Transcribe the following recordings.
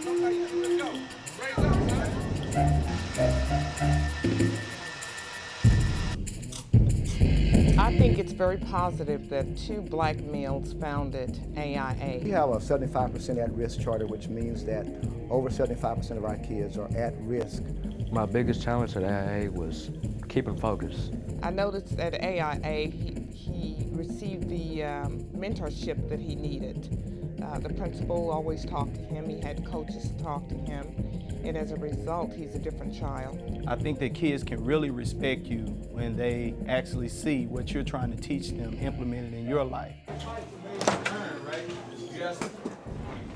Let's go. Raise up, I think it's very positive that two black males founded AIA. We have a 75% at-risk charter, which means that over 75% of our kids are at risk. My biggest challenge at AIA was keeping focus. I noticed at AIA he received the mentorship that he needed. The principal always talked to him, he had coaches talk to him, and as a result, he's a different child. I think that kids can really respect you when they actually see what you're trying to teach them implemented in your life.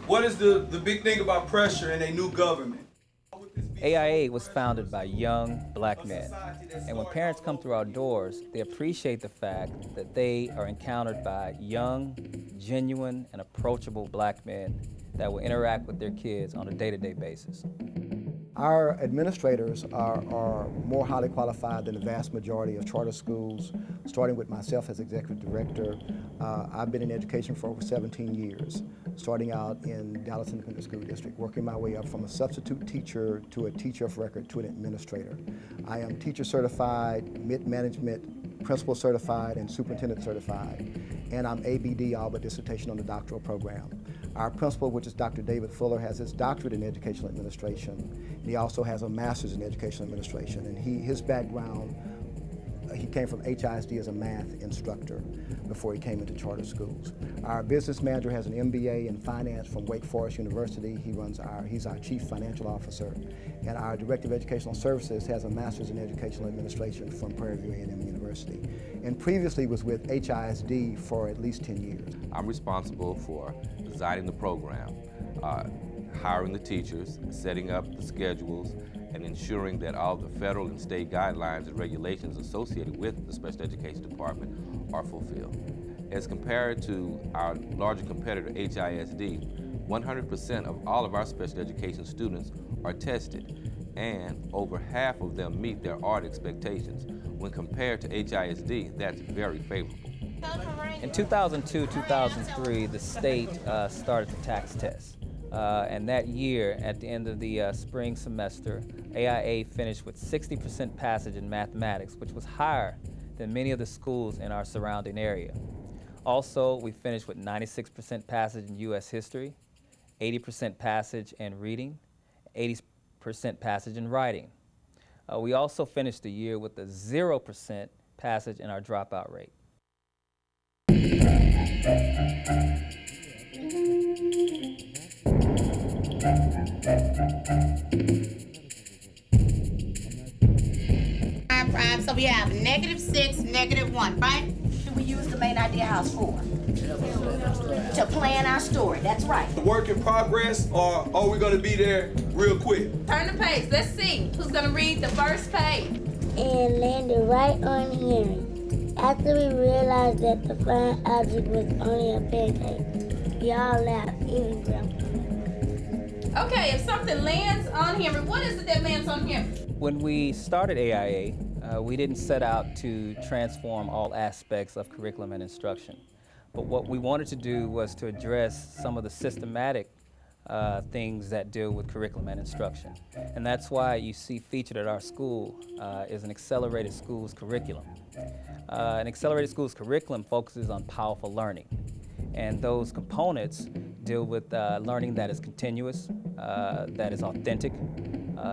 What is the big thing about pressure in a new government? AIA was founded by young black men, and when parents come through our doors, they appreciate the fact that they are encountered by young, genuine, and approachable black men that will interact with their kids on a day-to-day basis. Our administrators are more highly qualified than the vast majority of charter schools, starting with myself as executive director. I've been in education for over 17 years, starting out in Dallas Independent School District, working my way up from a substitute teacher to a teacher of record to an administrator. I am teacher certified, mid-management, principal certified, and superintendent certified. And I'm ABD, all but dissertation on the doctoral program. Our principal, which is Dr. David Fuller, has his doctorate in educational administration. He also has a master's in educational administration. And his background, he came from HISD as a math instructor before he came into charter schools. Our business manager has an MBA in finance from Wake Forest University. He's our chief financial officer. And our director of educational services has a master's in educational administration from Prairie View A&M University. And previously was with HISD for at least 10 years. I'm responsible for designing the program, hiring the teachers, setting up the schedules, and ensuring that all the federal and state guidelines and regulations associated with the special education department are fulfilled. As compared to our larger competitor, HISD, 100% of all of our special education students are tested, and over half of them meet their art expectations. When compared to HISD, that's very favorable. In 2002-2003, the state started the tax test. And that year, at the end of the spring semester, AIA finished with 60% passage in mathematics, which was higher than many of the schools in our surrounding area. Also, we finished with 96% passage in U.S. history, 80% passage in reading, 80% passage in writing. We also finished the year with a 0% passage in our dropout rate. So we have -6, -1, right? Do we use the main idea house for? To plan our story, that's right. Work in progress, or are we gonna be there real quick? Turn the page, let's see. Who's gonna read the first page? And landed right on Henry. After we realized that the flying object was only a pancake, we all laughed, even Grandpa. Okay, if something lands on Henry, what is it that lands on Henry? When we started AIA, we didn't set out to transform all aspects of curriculum and instruction. But what we wanted to do was to address some of the systematic things that deal with curriculum and instruction. And that's why you see featured at our school is an accelerated schools curriculum. An accelerated schools curriculum focuses on powerful learning. And those components deal with learning that is continuous, that is authentic,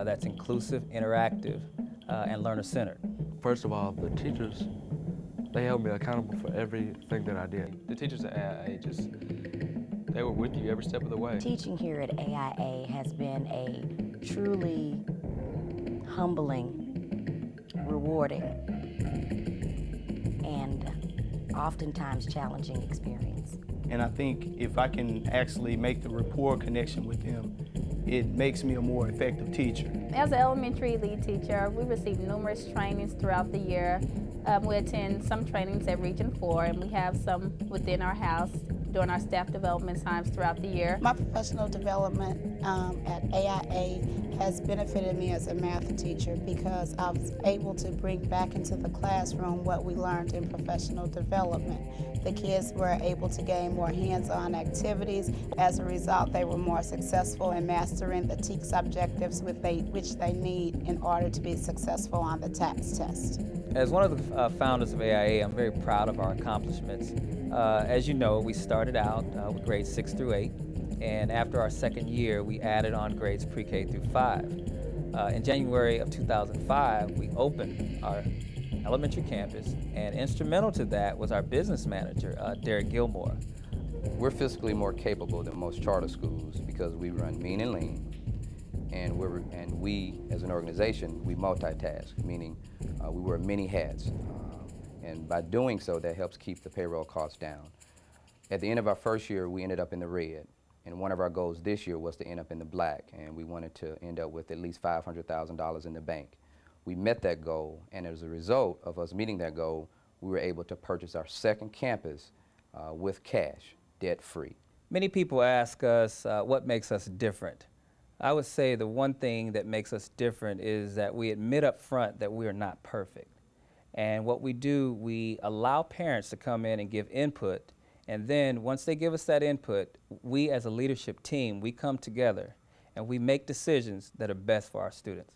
that's inclusive, interactive, and learner-centered. First of all, the teachers, they held me accountable for everything that I did. The teachers at AIA they were with you every step of the way. Teaching here at AIA has been a truly humbling, rewarding, and oftentimes challenging experience. And I think if I can actually make the rapport connection with them, it makes me a more effective teacher. As an elementary lead teacher, we receive numerous trainings throughout the year. We attend some trainings at Region 4, and we have some within our house during our staff development times throughout the year. My professional development at AIA has benefited me as a math teacher because I was able to bring back into the classroom what we learned in professional development. The kids were able to gain more hands-on activities. As a result, they were more successful in mastering the TEKS objectives which they need in order to be successful on the TAPS test. As one of the founders of AIA, I'm very proud of our accomplishments. As you know, we started out with grades 6 through 8, and after our second year, we added on grades pre-K through 5. In January of 2005, we opened our elementary campus, and instrumental to that was our business manager, Derek Gilmore. We're fiscally more capable than most charter schools because we run mean and lean, and we, as an organization, we multitask, meaning we wear many hats. And by doing so, that helps keep the payroll costs down. At the end of our first year, we ended up in the red. And one of our goals this year was to end up in the black. And we wanted to end up with at least $500,000 in the bank. We met that goal. And as a result of us meeting that goal, we were able to purchase our second campus with cash, debt-free. Many people ask us what makes us different. I would say the one thing that makes us different is that we admit up front that we are not perfect. And what we do, we allow parents to come in and give input, and then once they give us that input, we as a leadership team, we come together and we make decisions that are best for our students.